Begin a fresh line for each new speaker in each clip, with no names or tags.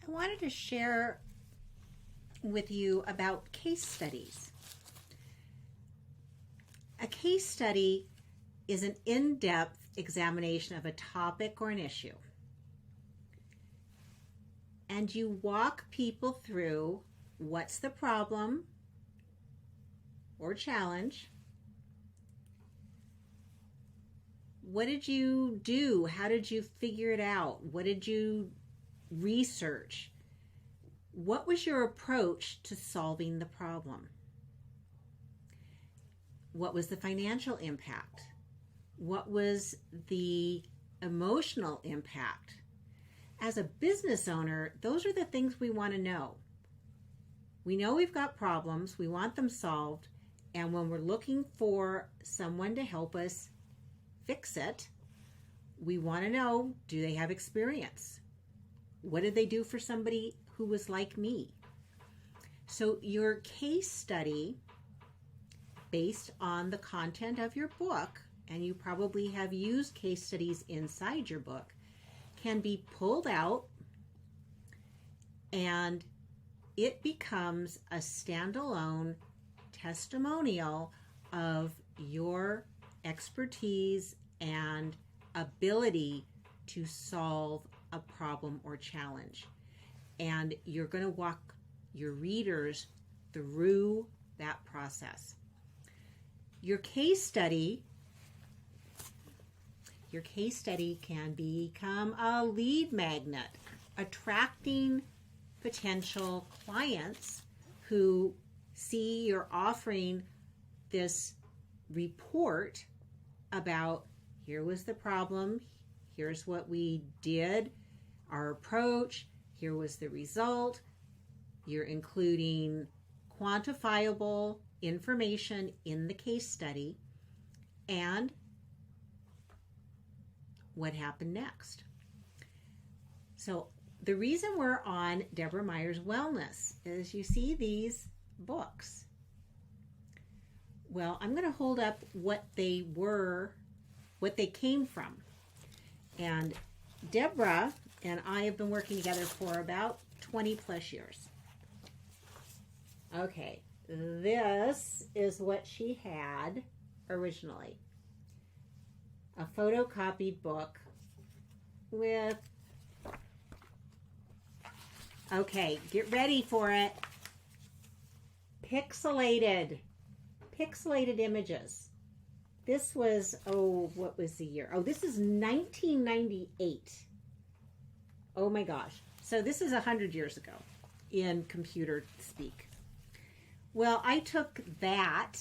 I wanted to share with you about case studies. A case study is an in-depth examination of a topic or an issue. And you walk people through what's the problem or challenge. What did you do? How did you figure it out? What did you research? What was your approach to solving the problem? What was the financial impact? What was the emotional impact? As a business owner, those are the things we want to know. We know we've got problems, we want them solved, and when we're looking for someone to help us fix it, we want to know, do they have experience? What did they do for somebody who was like me? So your case study, based on the content of your book, and you probably have used case studies inside your book, can be pulled out and it becomes a standalone testimonial of your expertise and ability to solve a problem or challenge. And you're going to walk your readers through that process. Your case study can become a lead magnet, attracting potential clients who see you're offering this report about, here was the problem, here's what we did, our approach, here was the result. You're including quantifiable information in the case study and what happened next. So the reason we're on Deborah Myers Wellness is you see these books. Well, I'm going to hold up what they were, what they came from. And Deborah and I have been working together for about 20 plus years. Okay, this is what she had originally. A photocopied book with, okay, get ready for it, pixelated images. This was, what was the year? This is 1998. Oh my gosh. So this is 100 years ago in computer speak. Well, I took that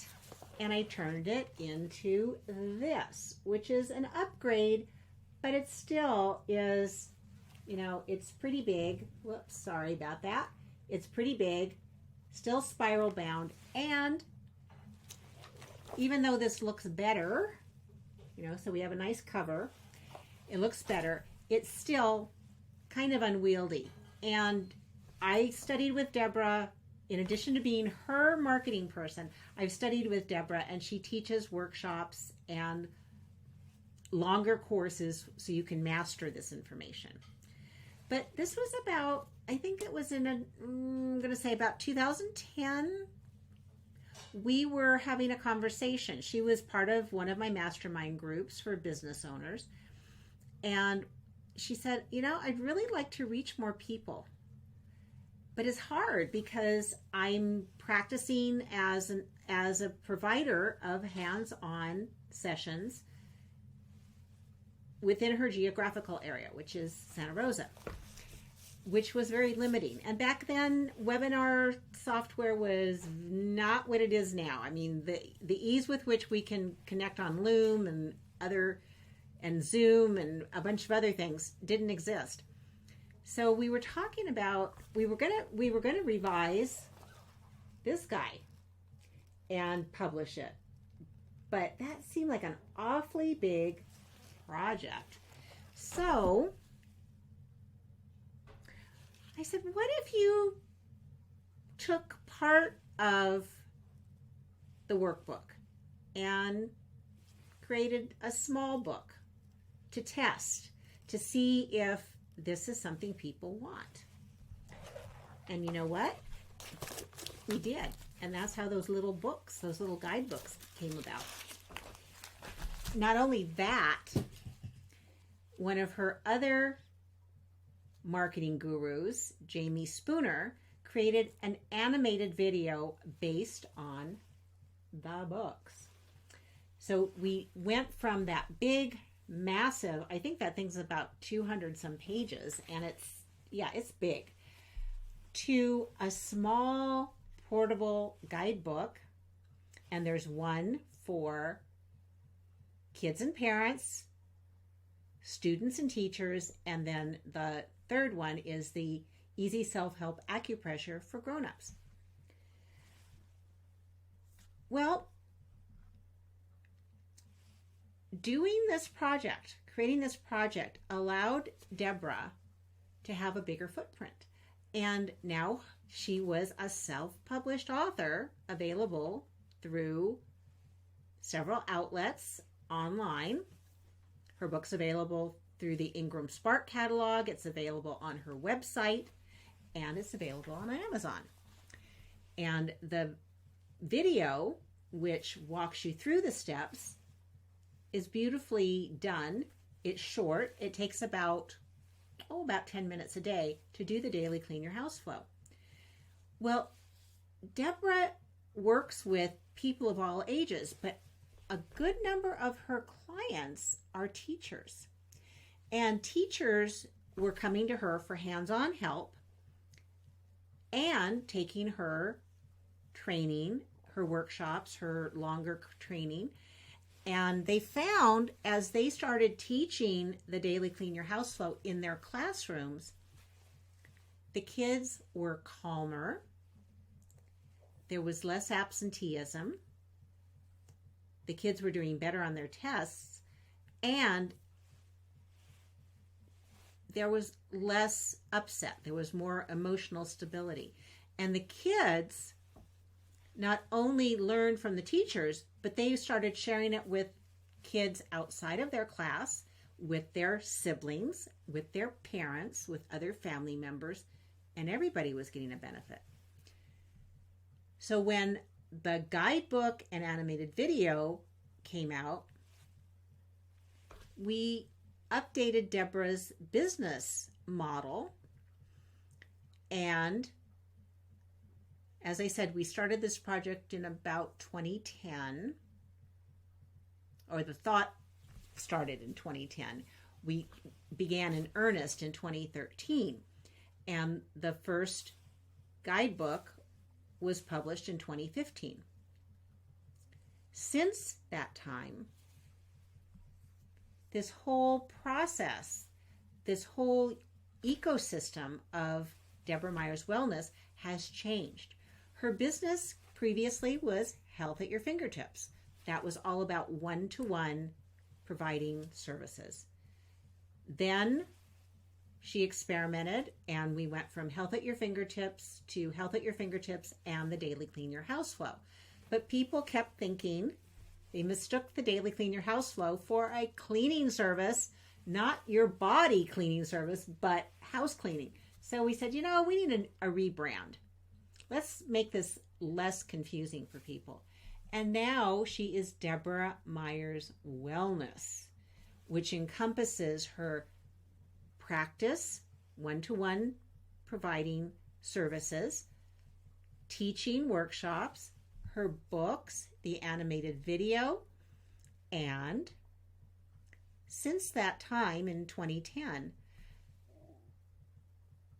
and I turned it into this, which is an upgrade, but it still is, it's pretty big. Whoops, sorry about that. It's pretty big, still spiral bound, and even though this looks better, so we have a nice cover, it looks better, it's still kind of unwieldy. And I studied with Deborah. In addition to being her marketing person, I've studied with Deborah, and she teaches workshops and longer courses so you can master this information. But this was about, I think it was I'm going to say about 2010. We were having a conversation. She was part of one of my mastermind groups for business owners. And she said, I'd really like to reach more people. But it's hard because I'm practicing as a provider of hands-on sessions within her geographical area, which is Santa Rosa, which was very limiting. And back then, webinar software was not what it is now. I mean, the ease with which we can connect on Loom and Zoom and a bunch of other things didn't exist. So we were talking about, we were gonna revise this guy and publish it. But that seemed like an awfully big project. So I said, what if you took part of the workbook and created a small book to test, to see if this is something people want? And you know what? We did. And that's how those little books, those little guidebooks came about. Not only that, one of her other marketing gurus, Jamie Spooner, created an animated video based on the books. So we went from that big, massive, I think that thing's about 200 some pages, and it's big, to a small portable guidebook. And there's one for kids and parents, students and teachers, and then the third one is the Easy Self-Help Acupressure for grown-ups. Well, doing this project, creating this project, allowed Deborah to have a bigger footprint. And now she was a self-published author, available through several outlets online. Her book's available through the Ingram Spark catalog. It's available on her website, and it's available on Amazon. And the video, which walks you through the steps, is beautifully done. It's short. It takes about 10 minutes a day to do the daily clean your house flow. Well, Deborah works with people of all ages, but a good number of her clients are teachers. And teachers were coming to her for hands-on help and taking her training, her workshops, her longer training. And they found, as they started teaching the daily clean your house flow in their classrooms, the kids were calmer. There was less absenteeism. The kids were doing better on their tests, and there was less upset. There was more emotional stability. And the kids not only learned from the teachers, but they started sharing it with kids outside of their class, with their siblings, with their parents, with other family members, and everybody was getting a benefit. So when the guidebook and animated video came out, we updated Deborah's business model. And as I said, we started this project in about 2010, or the thought started in 2010. We began in earnest in 2013, and the first guidebook was published in 2015. Since that time, this whole process, this whole ecosystem of Deborah Myers Wellness has changed. Her business previously was Health at Your Fingertips. That was all about one-to-one providing services. Then she experimented, and we went from Health at Your Fingertips to Health at Your Fingertips and the Daily Clean Your House Flow. But people kept thinking, they mistook the Daily Clean Your House Flow for a cleaning service, not your body cleaning service, but house cleaning. So we said, we need a rebrand. Let's make this less confusing for people. And now she is Deborah Myers Wellness, which encompasses her practice, one-to-one providing services, teaching workshops, her books, the animated video, and since that time in 2010,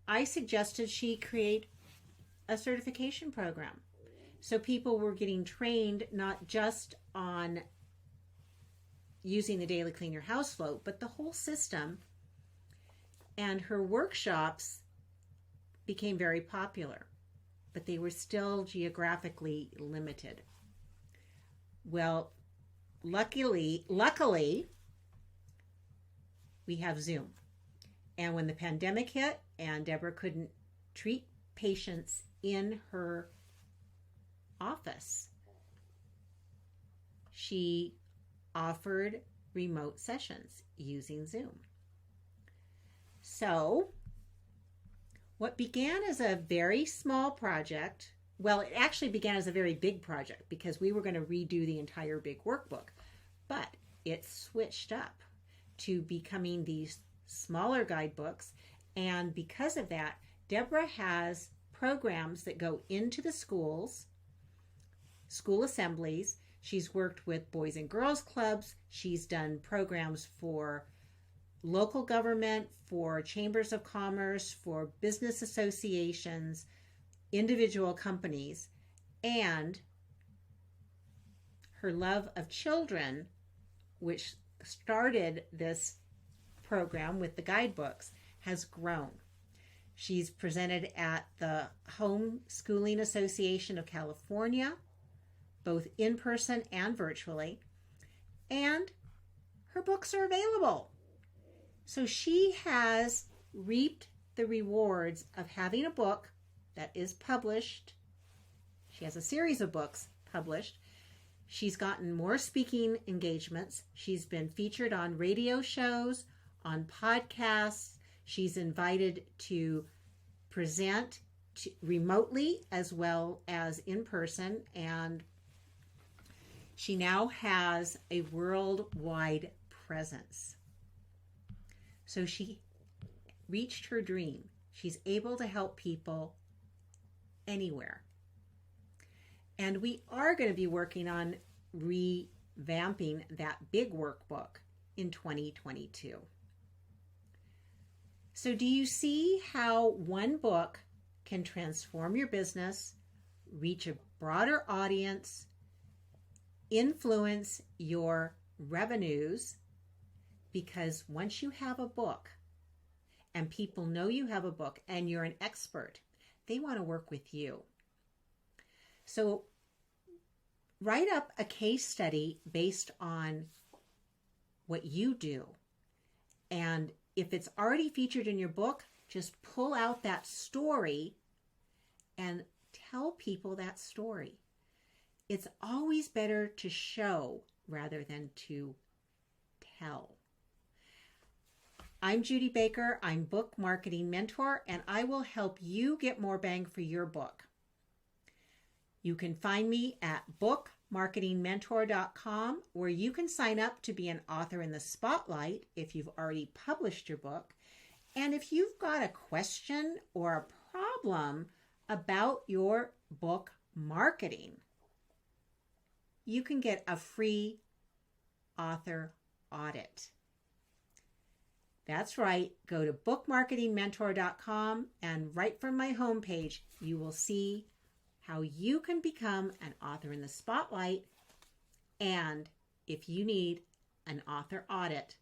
I suggested she create a certification program. So people were getting trained not just on using the Daily Clean Your House Flow, but the whole system. And her workshops became very popular, but they were still geographically limited. Well, luckily, we have Zoom. And when the pandemic hit and Deborah couldn't treat patients in her office, she offered remote sessions using Zoom. So What began as a very small project, well, it actually began as a very big project because we were going to redo the entire big workbook, but it switched up to becoming these smaller guidebooks. And because of that, Deborah has programs that go into the schools, school assemblies. She's worked with Boys and Girls Clubs. She's done programs for local government, for chambers of commerce, for business associations, individual companies, and her love of children, which started this program with the guidebooks, has grown. She's presented at the Homeschooling Association of California, both in person and virtually, and her books are available. So she has reaped the rewards of having a book that is published. She has a series of books published. She's gotten more speaking engagements. She's been featured on radio shows, on podcasts. She's invited to present remotely as well as in person, and she now has a worldwide presence. So she reached her dream. She's able to help people anywhere. And we are going to be working on revamping that big workbook in 2022. So do you see how one book can transform your business, reach a broader audience, influence your revenues? Because once you have a book and people know you have a book and you're an expert, they want to work with you. So write up a case study based on what you do. And if it's already featured in your book, just pull out that story and tell people that story. It's always better to show rather than to tell. I'm Judy Baker. I'm Book Marketing Mentor, and I will help you get more bang for your book. You can find me at bookmarketingmentor.com, where you can sign up to be an author in the spotlight if you've already published your book. And if you've got a question or a problem about your book marketing, you can get a free author audit. That's right. Go to bookmarketingmentor.com, and right from my homepage, you will see how you can become an author in the spotlight. And if you need an author audit,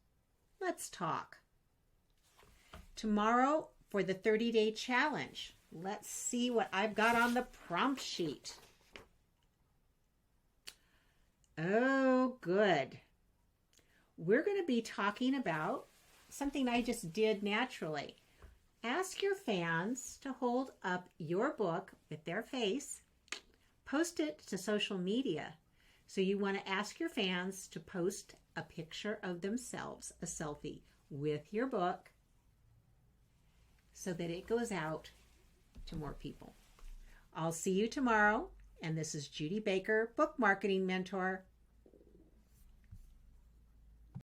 let's talk. Tomorrow for the 30-day challenge, let's see what I've got on the prompt sheet. Oh, good. We're going to be talking about something I just did naturally. Ask your fans to hold up your book with their face, post it to social media. So you want to ask your fans to post a picture of themselves, a selfie, with your book so that it goes out to more people. I'll see you tomorrow, and this is Judy Baker, Book Marketing Mentor.